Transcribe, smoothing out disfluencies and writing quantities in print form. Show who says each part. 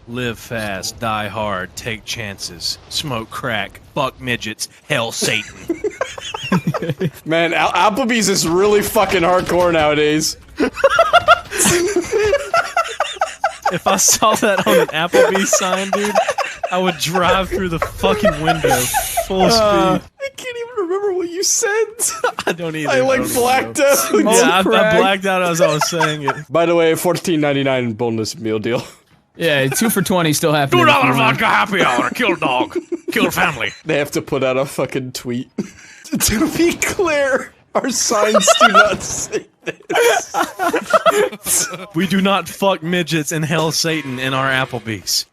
Speaker 1: Live fast, die hard, take chances, smoke crack, fuck midgets, hell Satan.
Speaker 2: Man, Applebee's is really fucking hardcore nowadays.
Speaker 1: If I saw that on an Applebee's sign, dude, I would drive through the fucking window full speed.
Speaker 2: I can't even remember what you said.
Speaker 1: I don't either.
Speaker 2: I blacked out.
Speaker 1: Yeah, I blacked out as I was saying it.
Speaker 2: By the way, $14.99 boneless meal deal.
Speaker 3: Yeah, 2 for $20 still happening.
Speaker 1: $2 vodka happy hour. Kill dog. Kill family.
Speaker 2: They have to put out a fucking tweet. To be clear, our signs do not say this.
Speaker 1: We do not fuck midgets and hell Satan in our Applebee's.